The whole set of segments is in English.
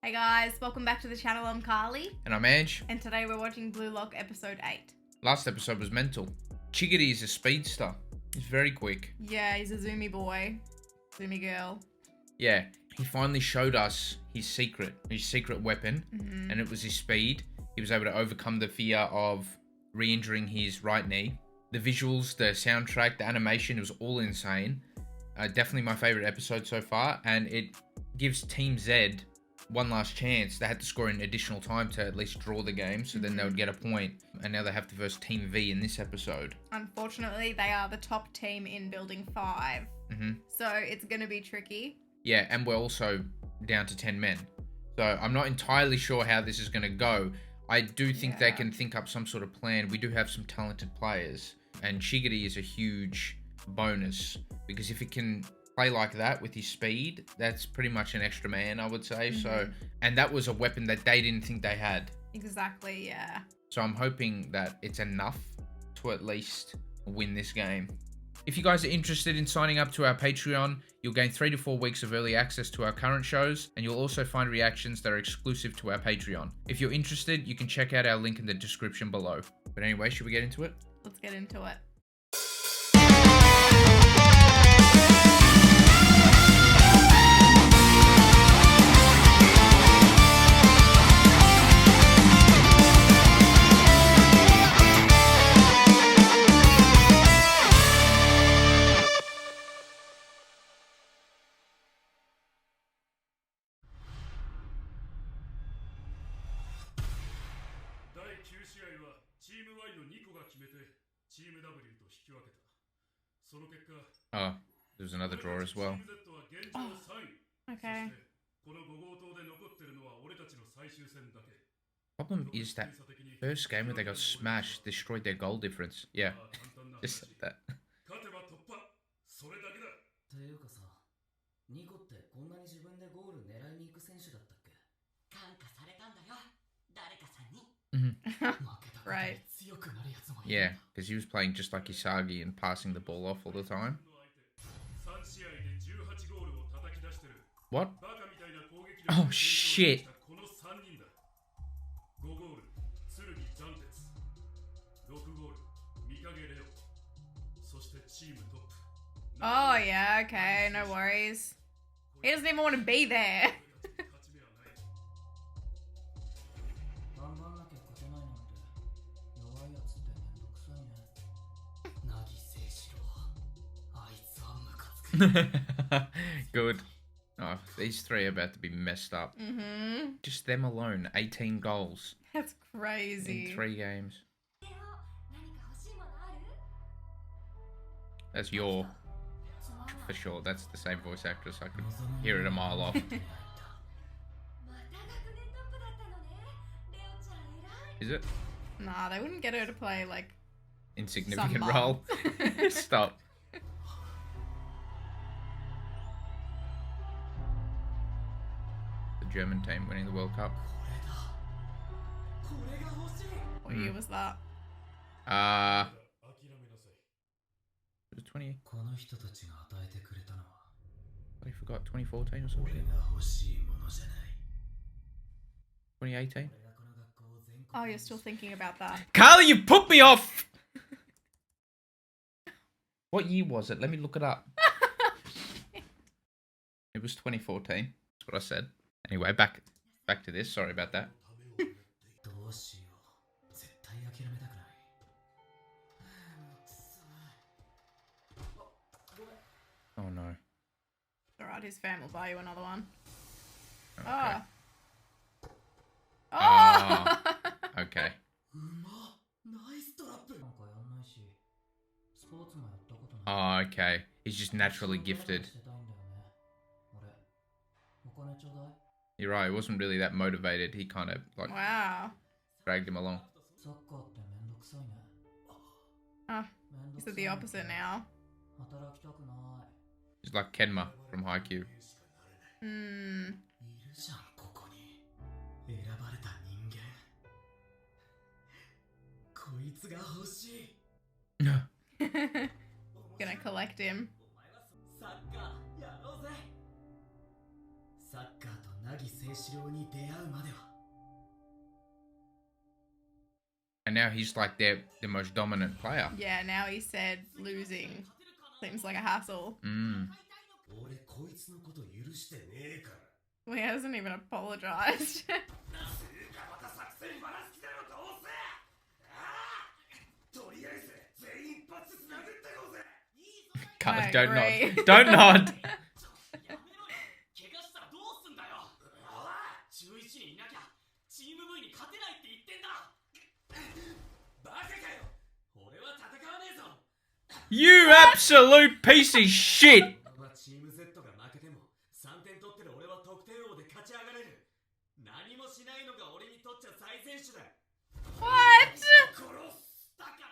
Hey guys, welcome back to the channel. I'm Carly. And I'm Ange. And today we're watching Blue Lock episode 8. Last episode was mental. Chiggity is a speedster. He's very quick. Yeah, he's a zoomy boy. Zoomy girl. Yeah, he finally showed us his secret weapon, and it was his speed. He was able to overcome the fear of re-injuring his right knee. The visuals, the soundtrack, the animation, it was all insane. Definitely my favorite episode so far, and it gives Team Z one last chance. They had to score in additional time to at least draw the game, so then they would get a point. And now they have to verse Team V in this episode. Unfortunately, they are the top team in Building 5. So it's going to be tricky. Yeah, and we're also down to 10 men. So I'm not entirely sure how this is going to go. I do think they can think up some sort of plan. We do have some talented players, and Chiggity is a huge bonus, because if it can play like that with his speed, that's pretty much an extra man, I would say. So, and that was a weapon that they didn't think they had. Exactly, yeah. So I'm hoping that it's enough to at least win this game. If you guys are interested in signing up to our Patreon, you'll gain 3 to 4 weeks of early access to our current shows, and you'll also find reactions that are exclusive to our Patreon. If you're interested, you can check out our link in the description below. But anyway, should we get into it? Let's get into it. Oh, there's another draw as well. Oh, okay. Problem is that first game where they got smashed destroyed their goal difference. Yeah, just said that. Right. Yeah, because he was playing just like Isagi and passing the ball off all the time. What? Oh, shit. Oh, yeah, okay, no worries. He doesn't even want to be there. Good. Oh, these three are about to be messed up. Just them alone, 18 goals. That's crazy. In 3 games. That's your, for sure. That's the same voice actress. I could hear it a mile off. Is it? Nah, they wouldn't get her to play, like, insignificant role. Stop. The German team winning the World Cup. What year was that? Was it 20? I forgot, 2014 or something. 2018? Oh, you're still thinking about that. Carly, you put me off! What year was it? Let me look it up. It was 2014. That's what I said. Anyway, back to this. Sorry about that. Oh no. Alright, his fan will buy you another one. Okay. Oh. Oh. Okay. Oh, okay. He's just naturally gifted. You're right, he wasn't really that motivated. He kind of, like, dragged him along. Oh, is it the opposite now? He's like Kenma from Haikyuu. Gonna collect him. And now he's like the most dominant player. Yeah, now he said losing seems like a hassle. Well, he hasn't even apologized. Carlie, don't nod. Don't nod. You absolute piece of shit. What?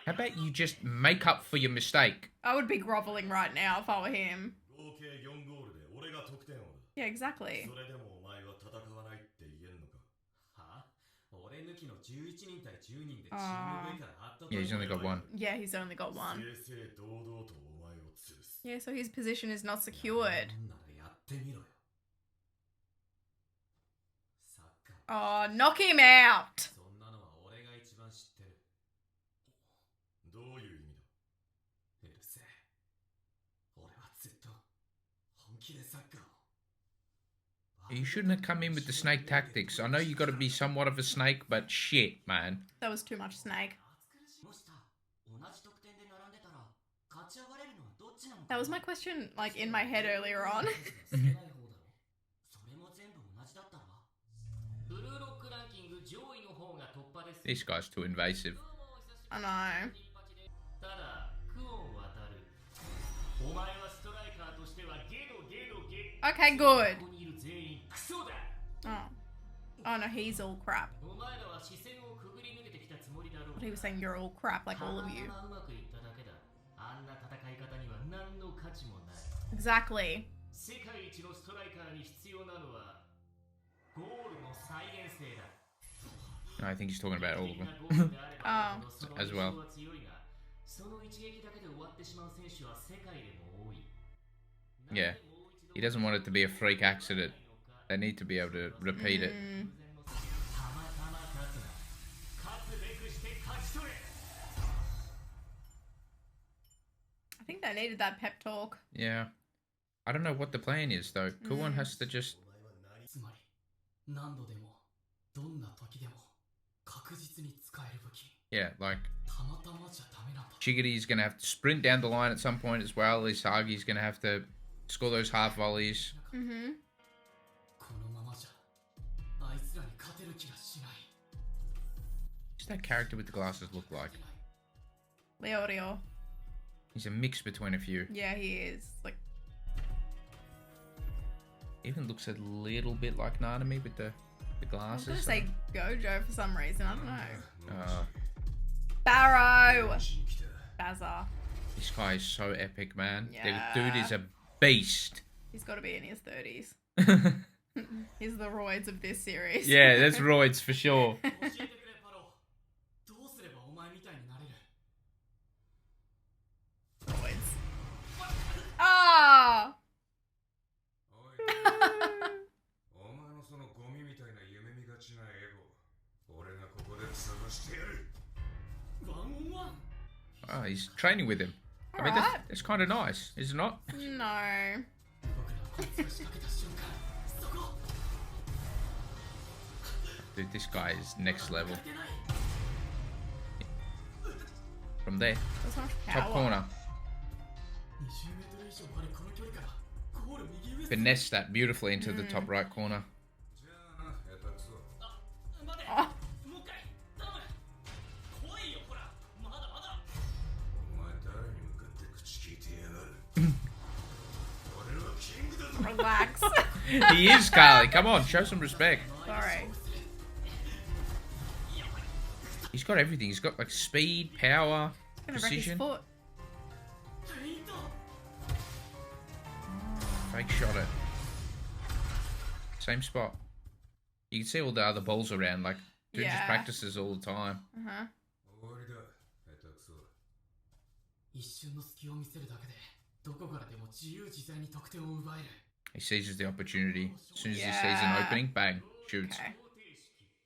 How about you just make up for your mistake? I would be groveling right now if I were him. Yeah, exactly. Yeah, he's only got one. Yeah, he's only got one. Yeah, so his position is not secured. Oh, knock him out! You shouldn't have come in with the snake tactics. I know you got to be somewhat of a snake, but shit, man. That was too much snake. That was my question, like, in my head earlier on. This guy's too invasive. I know. Okay, good. Oh no, he's all crap. But he was saying you're all crap, like all of you. Exactly. No, I think he's talking about all of them. Oh. As well. Yeah. He doesn't want it to be a freak accident. They need to be able to repeat it. I think they needed that pep talk. Yeah. I don't know what the plan is, though. Kuon has to just... Yeah, like... Chiggity's going to have to sprint down the line at some point as well. Isagi's going to have to score those half volleys. What's that character with the glasses look like? REO. He's a mix between a few. Yeah, he is. Like, even looks a little bit like Nanami with the glasses. I was gonna say Gojo for some reason. I don't know. Uh, Barrow. Bazar. This guy is so epic, man. Yeah. The dude is a beast. He's got to be in his 30s. He's the roids of this series. Yeah, that's roids for sure. Roids. Ah! Oh, he's training with him. I mean, that's kind of nice, is it not? No. Dude, this guy is next level. From there, That's not top corner. Finesse that beautifully into the top right corner. Oh. Relax. He is, Carlie. Come on, show some respect. Sorry. He's got everything. He's got like speed, power, Gonna wreck his precision. foot. Fake shot it. Same spot. You can see all the other balls around. Like, dude just practices all the time. He seizes the opportunity. As soon as he sees an Yeah. opening, bang, shoots. Okay.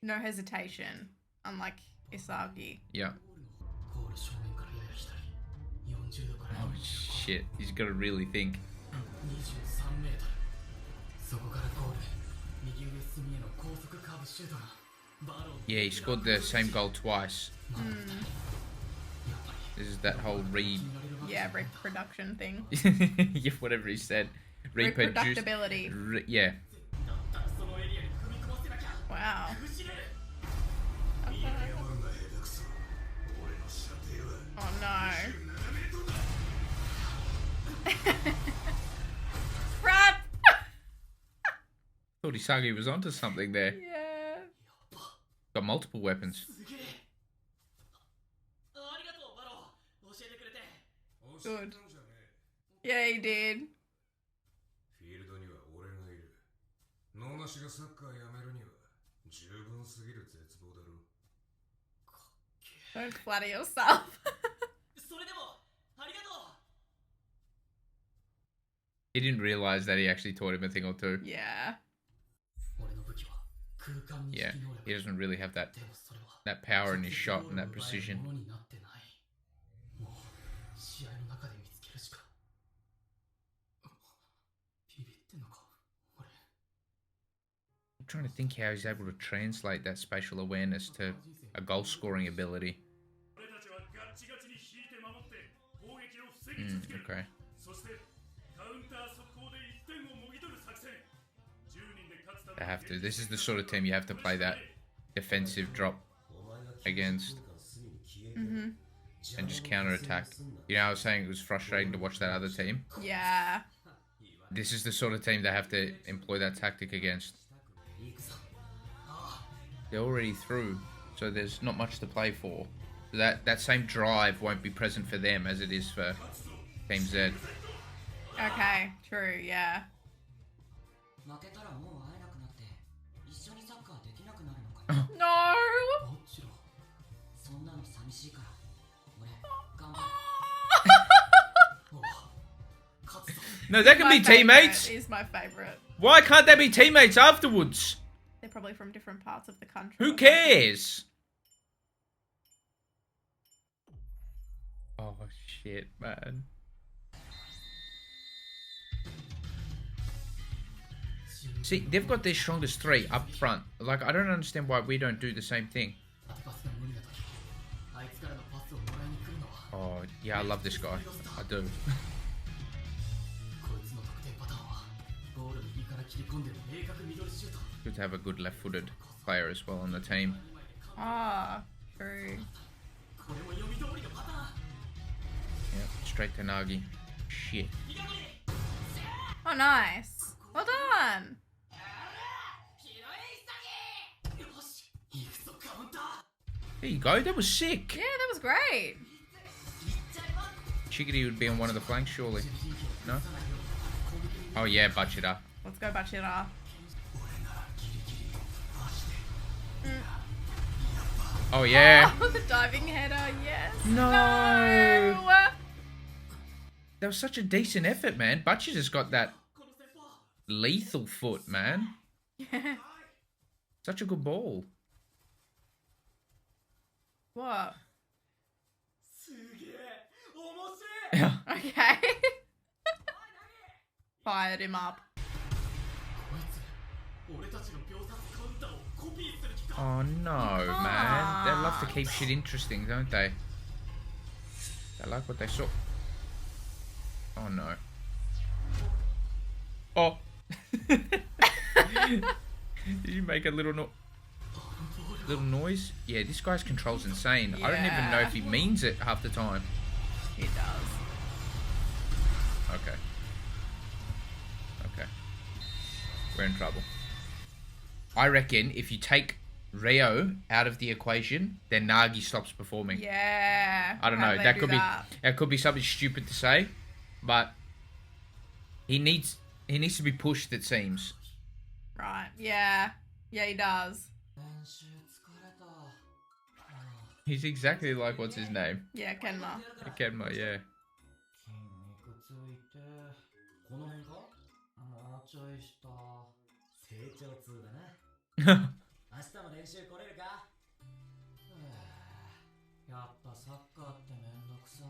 No hesitation, unlike Isagi. Yeah. Oh shit, he's got to really think. Yeah, he scored the same goal twice. This is that whole Yeah, reproduction thing. yeah, whatever he said. Reproductibility. Yeah. Wow. Oh no. Crap! Thought Isagi was onto something there. Yeah. Got multiple weapons. Good. Yeah, he did. Don't flatter yourself. He didn't realize that he actually taught him a thing or two. Yeah. Yeah, he doesn't really have that power in his shot and that precision. I'm trying to think how he's able to translate that spatial awareness to a goal scoring ability. Okay. They have to. This is the sort of team you have to play that defensive drop against. And just counter-attack. You know, I was saying it was frustrating to watch that other team. Yeah. This is the sort of team they have to employ that tactic against. They're already through, so there's not much to play for. That same drive won't be present for them as it is for Team Z. Okay, true, yeah. No! No, that can be teammates. He's my favorite. Why can't they be teammates afterwards? They're probably from different parts of the country. Who cares? Oh shit, man. See, they've got their strongest three up front. Like, I don't understand why we don't do the same thing. Oh, yeah, I love this guy. I do. Good to have a good left-footed player as well on the team. Ah, true. Yeah, straight to Nagi. Shit. Oh, nice. Well done. There you go. That was sick. Yeah, that was great. Chickadee would be on one of the flanks, surely. No? Oh, yeah, Bachira. Let's go, Bachira. Oh, yeah. Oh, the diving header, yes. No. No. That was such a decent effort, man. Bachira's got that lethal foot, man. Yeah. Such a good ball. What? Yeah. Okay. Fired him up. Oh no, man. They love to keep shit interesting, don't they? They like what they saw. Oh no. Oh. Did you make a little noise? Yeah, this guy's control's insane. I don't even know if he means it half the time. He does. Okay. Okay. We're in trouble. I reckon if you take REO out of the equation, then Nagi stops performing. Yeah. I don't know. That could be something stupid to say, but he needs to be pushed, it seems. Right. Yeah. Yeah, he does. He's exactly like, what's his name? Yeah, Kenma. Kenma, yeah. ちょいした成長痛だな。明日も練習来れるか？やっぱサッカーってめんどくさい。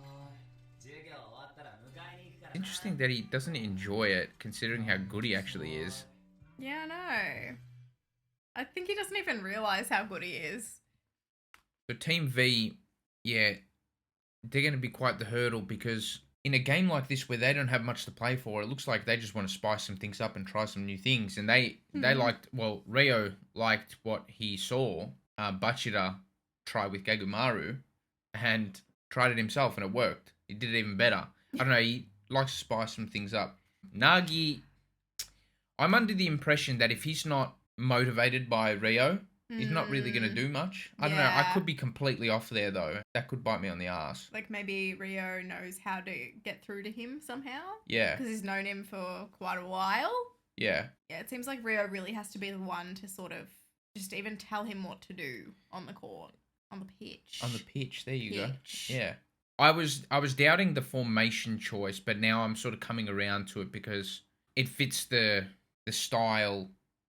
授業終わったら迎えに行くからな。 Interesting that he doesn't enjoy it, considering how good he actually is. Yeah, I know. I think he doesn't even realize how good he is. So Team V, yeah, they're going to be quite the hurdle because in a game like this where they don't have much to play for, it looks like they just want to spice some things up and try some new things. And they liked, well, Rio liked what he saw Bachira try with Gagumaru and tried it himself and it worked. He did it even better. I don't know, he likes to spice some things up. Nagi, I'm under the impression that if he's not motivated by Rio, he's not really going to do much. I don't know. I could be completely off there, though. That could bite me on the ass. Like, maybe Rio knows how to get through to him somehow? Yeah. Because he's known him for quite a while? Yeah. Yeah, it seems like Rio really has to be the one to sort of just even tell him what to do on the court, on the pitch. On the pitch, there you go. Yeah. I was doubting the formation choice, but now I'm sort of coming around to it because it fits the style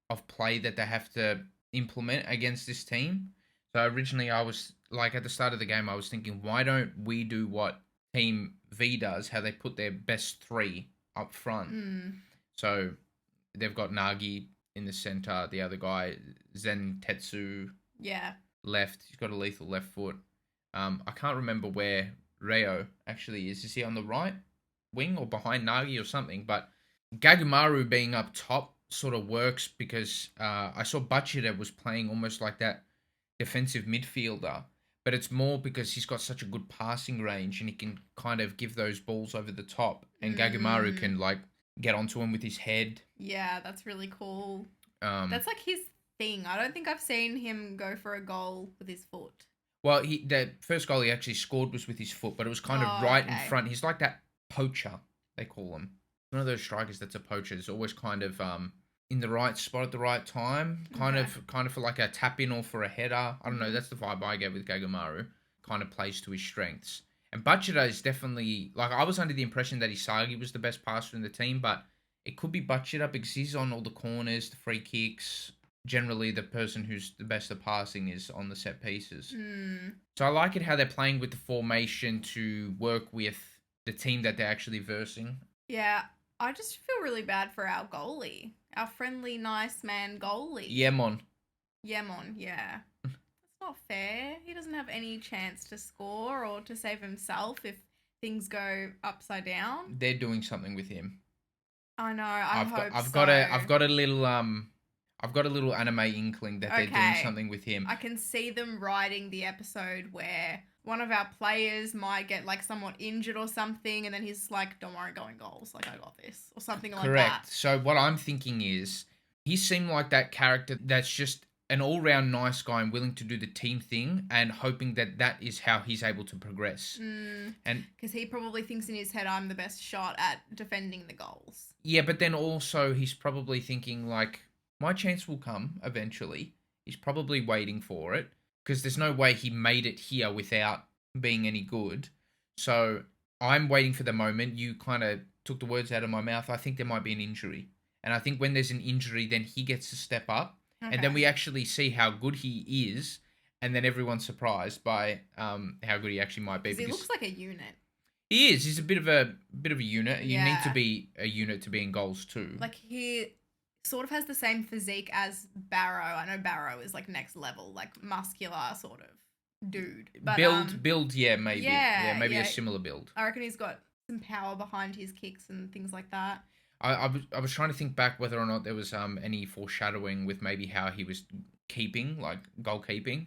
of play that they have to implement against this team. So originally I was like at the start of the game I was thinking, why don't we do what Team V does, how they put their best three up front. So they've got Nagi in the center, the other guy Zen Tetsu left, he's got a lethal left foot. I can't remember where Reo actually is he on the right wing or behind Nagi or something, but Gagumaru being up top sort of works because I saw Bachira was playing almost like that defensive midfielder, but it's more because he's got such a good passing range and he can kind of give those balls over the top, and Gagumaru can like get onto him with his head. Yeah, that's really cool. That's like his thing. I don't think I've seen him go for a goal with his foot. Well, the first goal he actually scored was with his foot, but it was kind of right in front. He's like that poacher, they call him. One of those strikers that's a poacher. It's always kind of in the right spot at the right time, kind of for like a tap in or for a header. I don't know. That's the vibe I get with Gagumaru. Kind of plays to his strengths. And Bachira is definitely like, I was under the impression that Isagi was the best passer in the team, but it could be Bachira because he's on all the corners, the free kicks. Generally, the person who's the best at passing is on the set pieces. So I like it how they're playing with the formation to work with the team that they're actually versing. Yeah, I just feel really bad for our goalie. Our friendly, nice man goalie. Yemon, yeah. That's not fair. He doesn't have any chance to score or to save himself if things go upside down. They're doing something with him. I know, I've got a little anime inkling that they're doing something with him. I can see them writing the episode where one of our players might get like somewhat injured or something, and then he's like, "Don't worry, going goals. Like I got this," or something like that. Correct. So what I'm thinking is, he seemed like that character that's just an all-round nice guy and willing to do the team thing, and hoping that is how he's able to progress. And because he probably thinks in his head, "I'm the best shot at defending the goals." Yeah, but then also he's probably thinking like, my chance will come eventually. He's probably waiting for it because there's no way he made it here without being any good. So I'm waiting for the moment. You kind of took the words out of my mouth. I think there might be an injury. And I think when there's an injury, then he gets to step up. Okay. And then we actually see how good he is. And then everyone's surprised by how good he actually might be. Because he looks like a unit. He is. He's a bit of a unit. Yeah. You need to be a unit to be in goals too. Like he sort of has the same physique as Barrow. I know Barrow is like next level, like muscular sort of dude. But, build, yeah, maybe. Yeah, maybe a similar build. I reckon he's got some power behind his kicks and things like that. I was trying to think back whether or not there was any foreshadowing with maybe how he was keeping, like goalkeeping.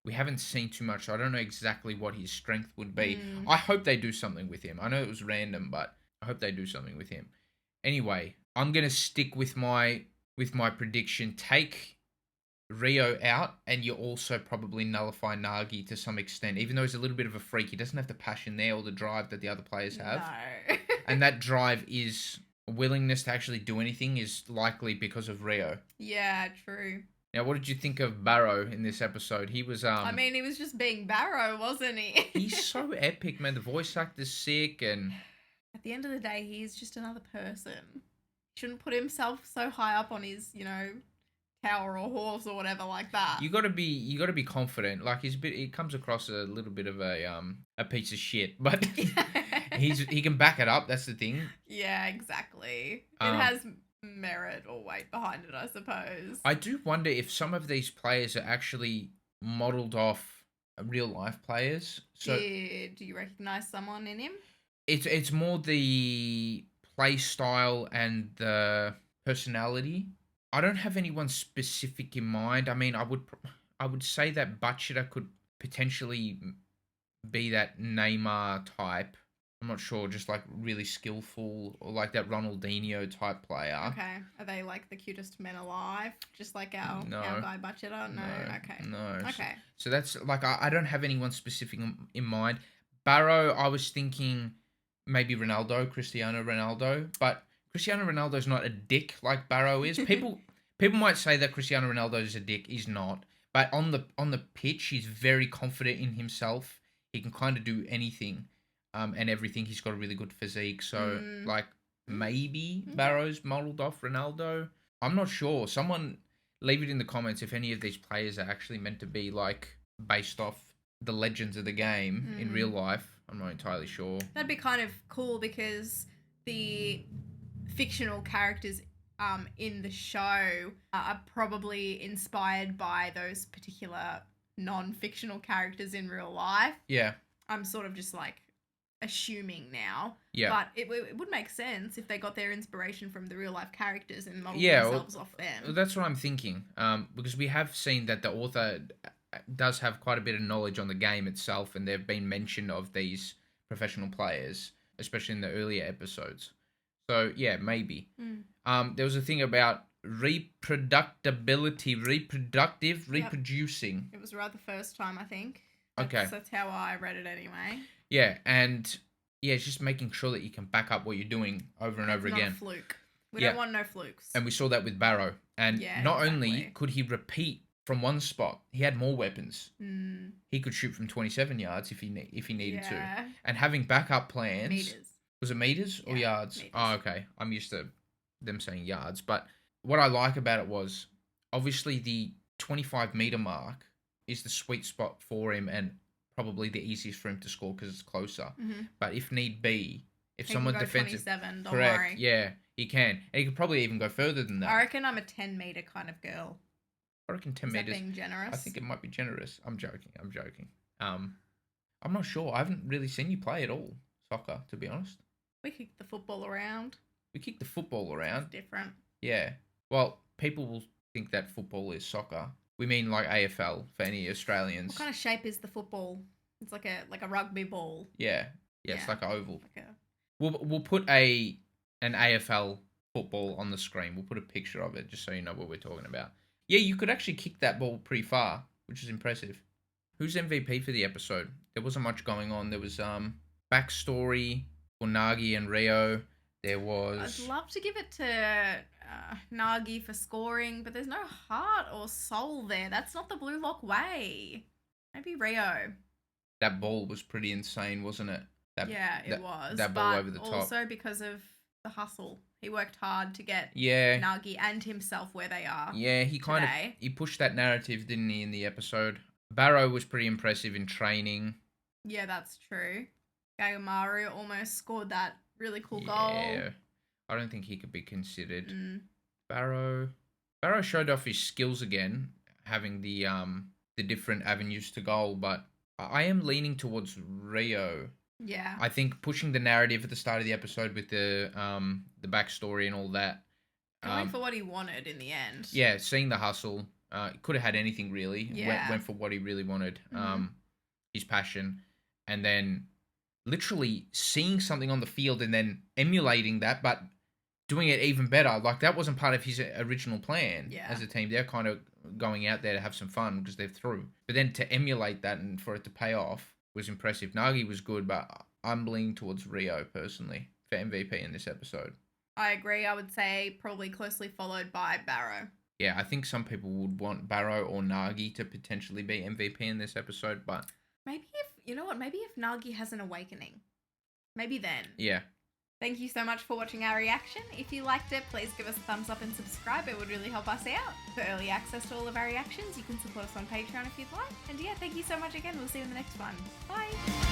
We haven't seen too much, so I don't know exactly what his strength would be. I hope they do something with him. I know it was random, but I hope they do something with him. Anyway, I'm going to stick with my prediction. Take Rio out, and you also probably nullify Nagi to some extent. Even though he's a little bit of a freak, he doesn't have the passion there or the drive that the other players have. No. And that drive is willingness to actually do anything is likely because of Rio. Yeah, true. Now, what did you think of Barrow in this episode? He was I mean, he was just being Barrow, wasn't he? He's so epic, man. The voice actor's sick, and at the end of the day, he's just another person. shouldn't put himself so high up on his, tower or horse or whatever like that. You gotta be confident. Like he comes across a little bit of a piece of shit, but he can back it up. That's the thing. Yeah, exactly. It has merit or weight behind it, I suppose. I do wonder if some of these players are actually modeled off real life players. So do you recognize someone in him? it's more the play style and the personality. I don't have anyone specific in mind. I mean, I would say that Butcher could potentially be that Neymar type. I'm not sure, just like really skillful or like that Ronaldinho type player. Okay. Are they like the cutest men alive? Just like our guy Butcher? No. Okay. No. Okay. So that's like, I don't have anyone specific in mind. Barrow, I was thinking maybe Cristiano Ronaldo, but Cristiano Ronaldo's not a dick like Barrow is. People might say that Cristiano Ronaldo is a dick. He's not. But on the pitch, he's very confident in himself. He can kind of do anything, and everything. He's got a really good physique. So like maybe Barrow's modelled off Ronaldo. I'm not sure. Someone leave it in the comments if any of these players are actually meant to be like based off the legends of the game in real life. I'm not entirely sure. That'd be kind of cool because the fictional characters in the show are probably inspired by those particular non-fictional characters in real life. Yeah. I'm sort of just like assuming now. Yeah. But it would make sense if they got their inspiration from the real life characters and modeled themselves off them. That's what I'm thinking. Because we have seen that the author does have quite a bit of knowledge on the game itself, and there have been mention of these professional players, especially in the earlier episodes. So yeah, maybe. There was a thing about reproductibility, reproducing. It was right the first time, I think. Okay. That's how I read it anyway. Yeah, and it's just making sure that you can back up what you're doing over and over again. Not a fluke. We don't want no flukes. And we saw that with Barrow. And not only could he repeat from one spot, he had more weapons. He could shoot from 27 yards if he needed to. And having backup plans. Meters. Was it meters or yards? Meters. Oh, okay. I'm used to them saying yards. But what I like about it was, obviously the 25-meter mark is the sweet spot for him and probably the easiest for him to score because it's closer. But if need be, if someone defensive, 27, don't correct, worry. yeah, he can, and he could probably even go further than that. I reckon I'm a 10-meter kind of girl. I reckon 10 Is meters. that being generous? I think it might be generous. I'm joking. I'm not sure. I haven't really seen you play at all soccer, to be honest. We kick the football around. We kick the football around. It's different. Yeah. Well, people will think that football is soccer. We mean like AFL for any Australians. What kind of shape is the football? It's like a rugby ball. Yeah. It's like an oval. Like We'll put an AFL football on the screen. We'll put a picture of it just so you know what we're talking about. Yeah, you could actually kick that ball pretty far, which is impressive. Who's MVP for the episode? There wasn't much going on. There was backstory for NAGI and REO. There was... I'd love to give it to NAGI for scoring, but there's no heart or soul there. That's not the bluelock way. Maybe REO. That ball was pretty insane, wasn't it? It was. That ball over the top. Also because of the hustle. He worked hard to get NAGI and himself where they are. Yeah, he kind of pushed that narrative, didn't he, in the episode? Barrow was pretty impressive in training. Yeah, that's true. Gagamaru almost scored that really cool goal. Yeah, I don't think he could be considered. Barrow showed off his skills again, having the different avenues to goal, but I am leaning towards REO. Yeah. I think pushing the narrative at the start of the episode with the backstory and all that. Going for what he wanted in the end. Yeah, seeing the hustle. Could have had anything really. Yeah. Went for what he really wanted. His passion. And then literally seeing something on the field and then emulating that, but doing it even better. Like that wasn't part of his original plan as a team. They're kind of going out there to have some fun because they're through. But then to emulate that and for it to pay off was impressive. NAGI was good, but I'm leaning towards REO personally for MVP in this episode. I agree. I would say probably closely followed by Barrow. Yeah, I think some people would want Barrow or NAGI to potentially be MVP in this episode, but... Maybe if NAGI has an awakening. Maybe then. Yeah. Thank you so much for watching our reaction. If you liked it, please give us a thumbs up and subscribe. It would really help us out. For early access to all of our reactions, you can support us on Patreon if you'd like. And yeah, thank you so much again. We'll see you in the next one. Bye!